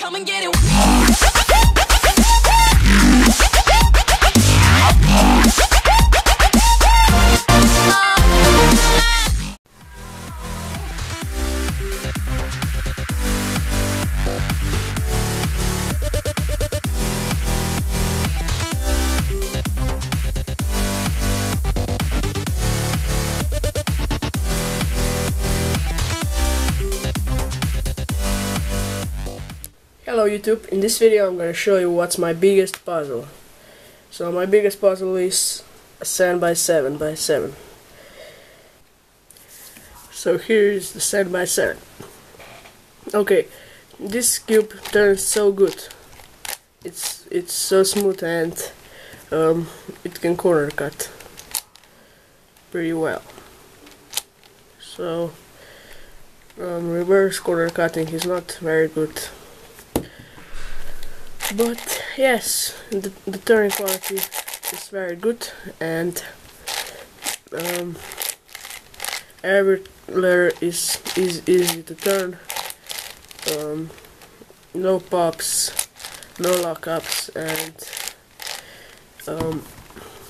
Come and get it. Hello YouTube, in this video I'm going to show you what's my biggest puzzle. So my biggest puzzle is a 7 by 7 by 7. So here is the 7 by 7. Okay, this cube turns so good. It's so smooth and it can corner cut pretty well. So reverse corner cutting is not very good. But yes, the turning quality is very good, and every letter is easy to turn. No pops, no lockups, and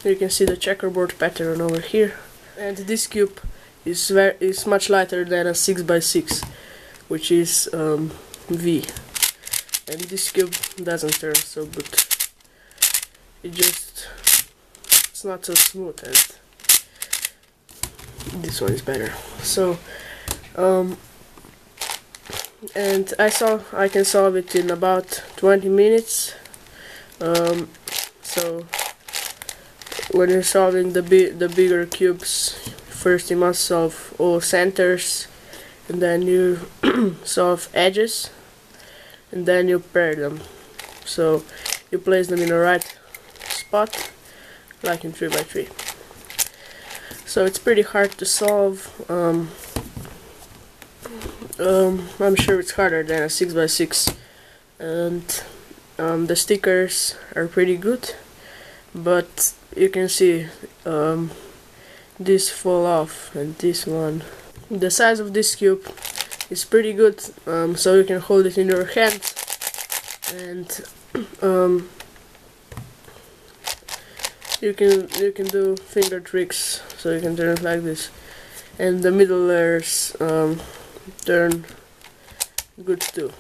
you can see the checkerboard pattern over here. And this cube is much lighter than a 6 by 6, which is V. And this cube doesn't turn so good. It's not so smooth, and this one is better. So, and I can solve it in about 20 minutes. So, when you're solving the bigger cubes, first you must solve all centers, and then you solve edges. And then you pair them, so you place them in the right spot, like in 3 by 3. So it's pretty hard to solve. I'm sure it's harder than a 6 by 6, and the stickers are pretty good, but you can see this fall off, and this one. The size of this cube is pretty good, so you can hold it in your hand, and you can do finger tricks, so you can turn it like this, and the middle layers turn good too,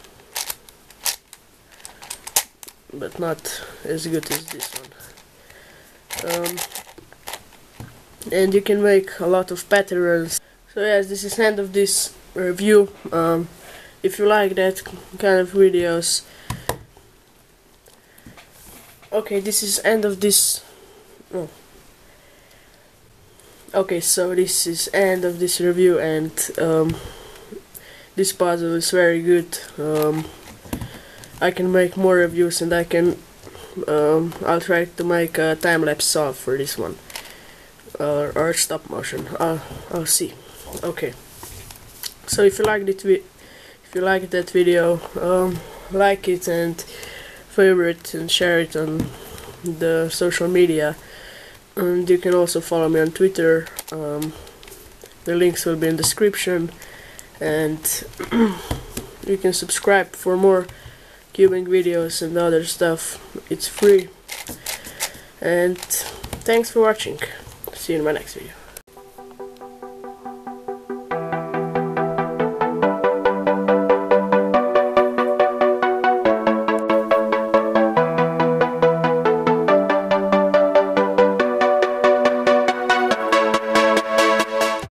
but not as good as this one. And you can make a lot of patterns. So yes, this is the end of this review. If you like that kind of videos, okay, this is end of this. Oh. Okay, so this is end of this review, and this puzzle is very good. I can make more reviews, and I'll try to make a time-lapse solve for this one, or stop motion. I'll see. Okay. So if you liked that video, like it and favorite and share it on the social media, and you can also follow me on Twitter. The links will be in the description, and you can subscribe for more cubing videos and other stuff. It's free, and thanks for watching. See you in my next video.